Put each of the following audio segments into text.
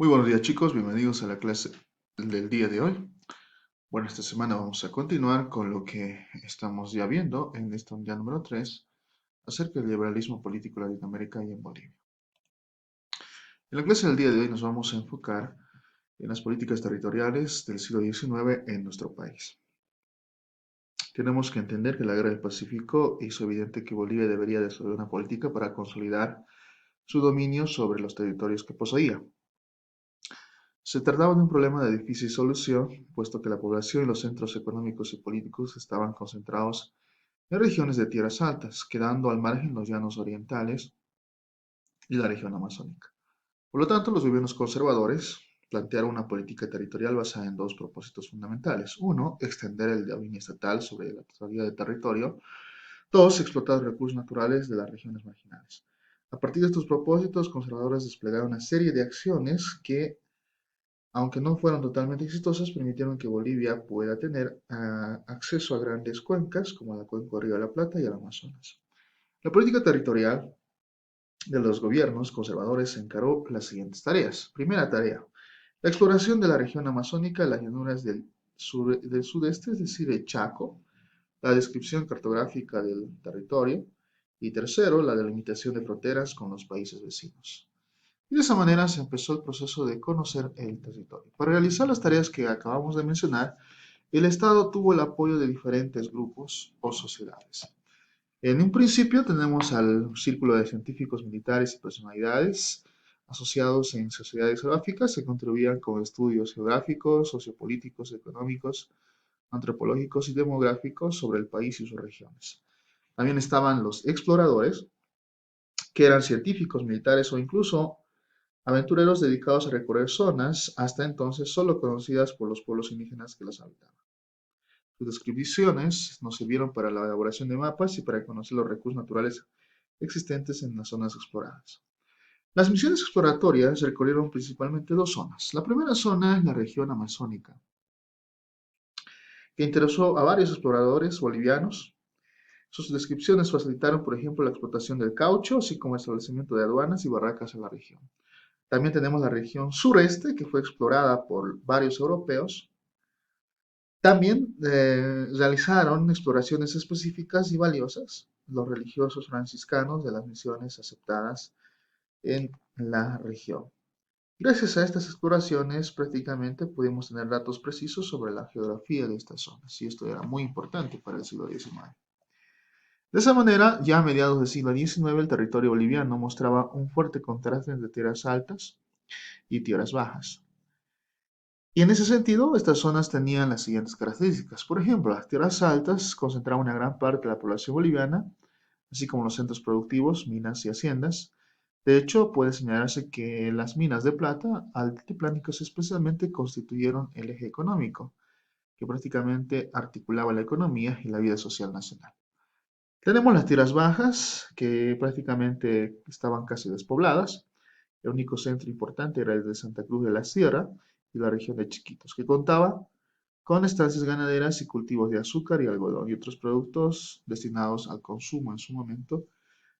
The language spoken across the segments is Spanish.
Muy buenos días chicos, bienvenidos a la clase del día de hoy. Bueno, esta semana vamos a continuar con lo que estamos ya viendo en esta unidad número 3 acerca del liberalismo político en Latinoamérica y en Bolivia. En la clase del día de hoy nos vamos a enfocar en las políticas territoriales del siglo XIX en nuestro país. Tenemos que entender que la Guerra del Pacífico hizo evidente que Bolivia debería desarrollar una política para consolidar su dominio sobre los territorios que poseía. Se trataba de un problema de difícil solución, puesto que la población y los centros económicos y políticos estaban concentrados en regiones de tierras altas, quedando al margen los llanos orientales y la región amazónica. Por lo tanto, los gobiernos conservadores plantearon una política territorial basada en dos propósitos fundamentales. Uno, extender el dominio estatal sobre la totalidad del territorio. Dos, explotar los recursos naturales de las regiones marginales. A partir de estos propósitos, los conservadores desplegaron una serie de acciones que aunque no fueron totalmente exitosas, permitieron que Bolivia pueda tener acceso a grandes cuencas como la cuenca del Río de la Plata y el Amazonas. La política territorial de los gobiernos conservadores encaró las siguientes tareas. Primera tarea, la exploración de la región amazónica, las llanuras del sudeste, es decir, el Chaco, la descripción cartográfica del territorio y tercero, la delimitación de fronteras con los países vecinos. Y de esa manera se empezó el proceso de conocer el territorio. Para realizar las tareas que acabamos de mencionar, el Estado tuvo el apoyo de diferentes grupos o sociedades. En un principio tenemos al círculo de científicos militares y personalidades asociados en sociedades geográficas que contribuían con estudios geográficos, sociopolíticos, económicos, antropológicos y demográficos sobre el país y sus regiones. También estaban los exploradores, que eran científicos militares o incluso aventureros dedicados a recorrer zonas hasta entonces solo conocidas por los pueblos indígenas que las habitaban. Sus descripciones nos sirvieron para la elaboración de mapas y para conocer los recursos naturales existentes en las zonas exploradas. Las misiones exploratorias recorrieron principalmente dos zonas. La primera zona es la región amazónica, que interesó a varios exploradores bolivianos. Sus descripciones facilitaron, por ejemplo, la explotación del caucho, así como el establecimiento de aduanas y barracas en la región. También tenemos la región sureste, que fue explorada por varios europeos. También realizaron exploraciones específicas y valiosas los religiosos franciscanos de las misiones aceptadas en la región. Gracias a estas exploraciones prácticamente pudimos tener datos precisos sobre la geografía de estas zonas, y esto era muy importante para el siglo XIX. De esa manera, ya a mediados del siglo XIX, el territorio boliviano mostraba un fuerte contraste entre tierras altas y tierras bajas. Y en ese sentido, estas zonas tenían las siguientes características. Por ejemplo, las tierras altas concentraban una gran parte de la población boliviana, así como los centros productivos, minas y haciendas. De hecho, puede señalarse que las minas de plata altiplánicas especialmente constituyeron el eje económico, que prácticamente articulaba la economía y la vida social nacional. Tenemos las tierras bajas, que prácticamente estaban casi despobladas. El único centro importante era el de Santa Cruz de la Sierra y la región de Chiquitos, que contaba con estancias ganaderas y cultivos de azúcar y algodón y otros productos destinados al consumo en su momento,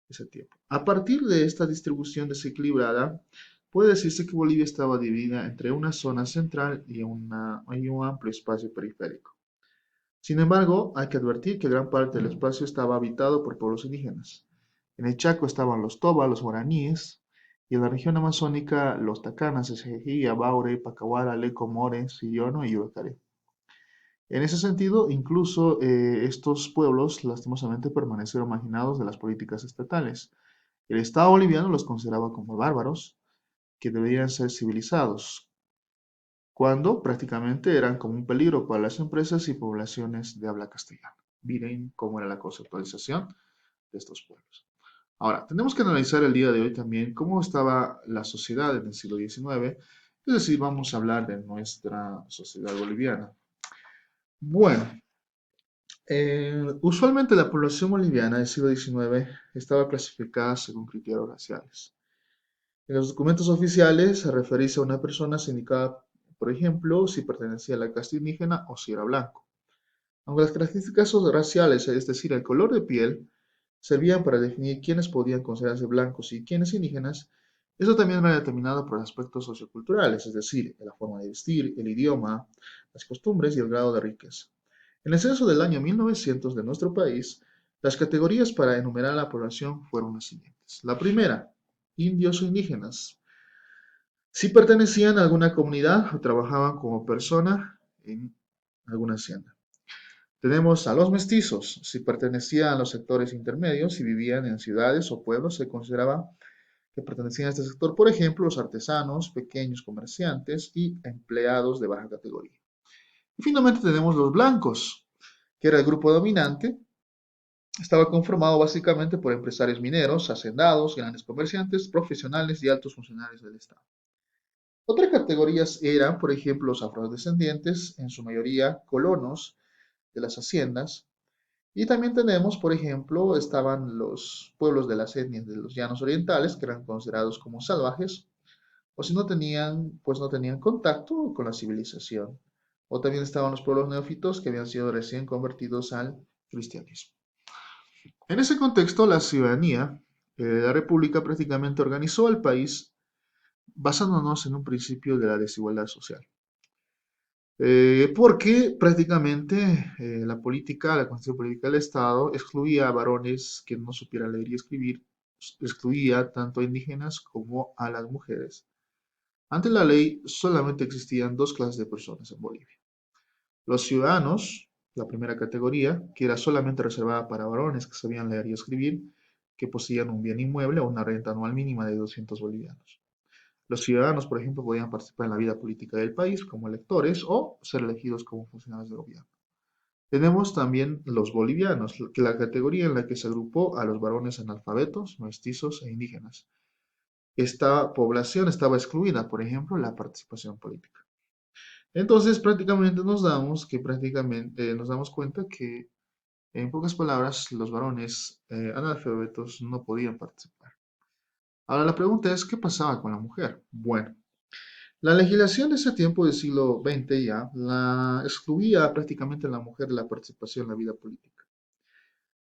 ese tiempo. A partir de esta distribución desequilibrada, puede decirse que Bolivia estaba dividida entre una zona central y un amplio espacio periférico. Sin embargo, hay que advertir que gran parte del espacio estaba habitado por pueblos indígenas. En el Chaco estaban los Toba, los guaraníes, y en la región amazónica los Tacanas, Esejí, Baure, Pacahuara, Leco, More, Sillono y Yubacaré. En ese sentido, incluso estos pueblos lastimosamente permanecieron marginados de las políticas estatales. El Estado boliviano los consideraba como bárbaros que deberían ser civilizados, cuando prácticamente eran como un peligro para las empresas y poblaciones de habla castellana. Miren cómo era la conceptualización de estos pueblos. Ahora, tenemos que analizar el día de hoy también cómo estaba la sociedad en el siglo XIX, es decir, vamos a hablar de nuestra sociedad boliviana. Bueno, usualmente la población boliviana del siglo XIX estaba clasificada según criterios raciales. En los documentos oficiales, se referirse a una persona se indicaba, por ejemplo, si pertenecía a la casta indígena o si era blanco. Aunque las características raciales, es decir, el color de piel, servían para definir quiénes podían considerarse blancos y quiénes indígenas, Eso también era determinado por aspectos socioculturales, es decir, la forma de vestir, el idioma, las costumbres y el grado de riqueza. En el censo del año 1900 de nuestro país, las categorías para enumerar la población fueron las siguientes. La primera, indios o indígenas. Si pertenecían a alguna comunidad o trabajaban como persona en alguna hacienda. Tenemos a los mestizos. Si pertenecían a los sectores intermedios y vivían en ciudades o pueblos, se consideraba que pertenecían a este sector, por ejemplo, los artesanos, pequeños comerciantes y empleados de baja categoría. Y finalmente tenemos los blancos, que era el grupo dominante. Estaba conformado básicamente por empresarios mineros, hacendados, grandes comerciantes, profesionales y altos funcionarios del Estado. Otras categorías eran, por ejemplo, los afrodescendientes, en su mayoría colonos de las haciendas. Y también tenemos, por ejemplo, estaban los pueblos de las etnias de los llanos orientales, que eran considerados como salvajes, o si no tenían, pues no tenían contacto con la civilización. O también estaban los pueblos neófitos que habían sido recién convertidos al cristianismo. En ese contexto, la ciudadanía de la República prácticamente organizó al país basándonos en un principio de la desigualdad social. Porque prácticamente la constitución política del Estado excluía a varones que no supieran leer y escribir, excluía tanto a indígenas como a las mujeres. Ante la ley solamente existían dos clases de personas en Bolivia. Los ciudadanos, la primera categoría, que era solamente reservada para varones que sabían leer y escribir, que poseían un bien inmueble o una renta anual mínima de 200 bolivianos. Los ciudadanos, por ejemplo, podían participar en la vida política del país como electores o ser elegidos como funcionarios de gobierno. Tenemos también los bolivianos, que la categoría en la que se agrupó a los varones analfabetos, mestizos e indígenas. Esta población estaba excluida, por ejemplo, de la participación política. Entonces, prácticamente nos damos cuenta que, en pocas palabras, los varones analfabetos no podían participar. Ahora, la pregunta es, ¿qué pasaba con la mujer? Bueno, la legislación de ese tiempo del siglo XX ya la excluía prácticamente a la mujer de la participación en la vida política.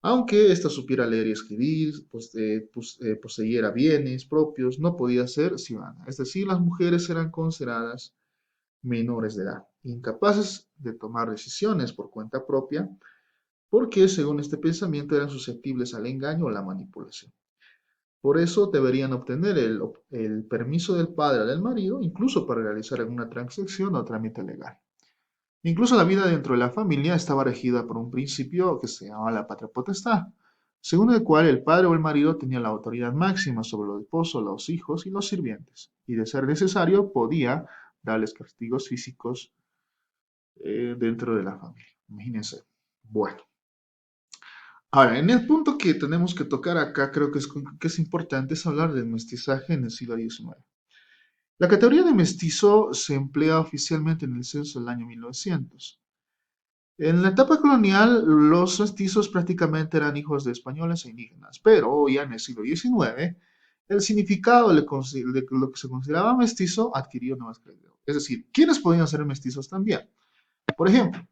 Aunque ésta supiera leer y escribir, poseyera bienes propios, no podía ser ciudadana. Es decir, las mujeres eran consideradas menores de edad, incapaces de tomar decisiones por cuenta propia, porque según este pensamiento eran susceptibles al engaño o la manipulación. Por eso deberían obtener el permiso del padre o del marido, incluso para realizar alguna transacción o trámite legal. Incluso la vida dentro de la familia estaba regida por un principio que se llamaba la patria potestad, según el cual el padre o el marido tenía la autoridad máxima sobre los esposos, los hijos y los sirvientes, y de ser necesario podía darles castigos físicos dentro de la familia. Imagínense. Bueno. Ahora, en el punto que tenemos que tocar acá, creo que es importante es hablar del mestizaje en el siglo XIX. La categoría de mestizo se emplea oficialmente en el censo del año 1900. En la etapa colonial, los mestizos prácticamente eran hijos de españoles e indígenas, pero ya en el siglo XIX, el significado de lo que se consideraba mestizo adquirió nuevas creencias. Es decir, ¿quiénes podían ser mestizos también? Por ejemplo,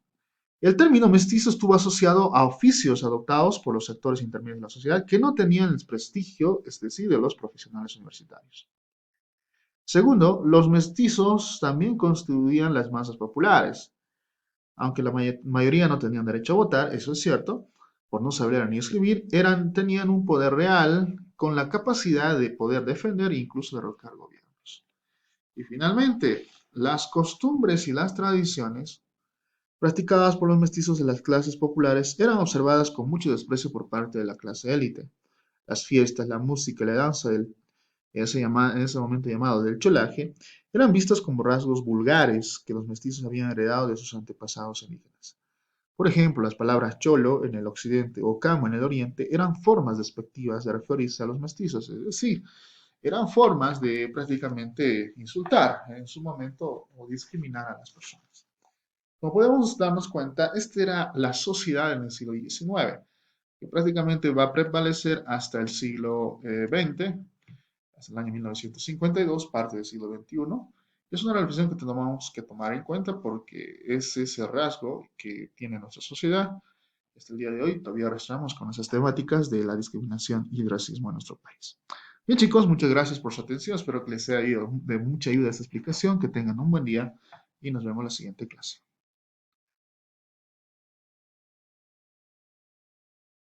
el término mestizo estuvo asociado a oficios adoptados por los sectores intermedios de la sociedad que no tenían el prestigio, es decir, de los profesionales universitarios. Segundo, los mestizos también constituían las masas populares. Aunque la mayoría no tenían derecho a votar, eso es cierto, por no saber ni escribir, tenían un poder real con la capacidad de poder defender e incluso derrocar gobiernos. Y finalmente, las costumbres y las tradiciones practicadas por los mestizos de las clases populares eran observadas con mucho desprecio por parte de la clase élite. Las fiestas, la música y la danza en ese momento llamado del cholaje, eran vistas como rasgos vulgares que los mestizos habían heredado de sus antepasados indígenas. Por ejemplo, las palabras cholo en el occidente o camo en el oriente eran formas despectivas de referirse a los mestizos, es decir, eran formas de prácticamente insultar en su momento o discriminar a las personas. Como podemos darnos cuenta, esta era la sociedad en el siglo XIX, que prácticamente va a prevalecer hasta el siglo XX, hasta el año 1952, parte del siglo XXI. Es una reflexión que tenemos que tomar en cuenta porque es ese rasgo que tiene nuestra sociedad. Hasta el día de hoy todavía arrastramos con esas temáticas de la discriminación y el racismo en nuestro país. Bien, chicos, muchas gracias por su atención. Espero que les haya ido de mucha ayuda esta explicación. Que tengan un buen día y nos vemos en la siguiente clase.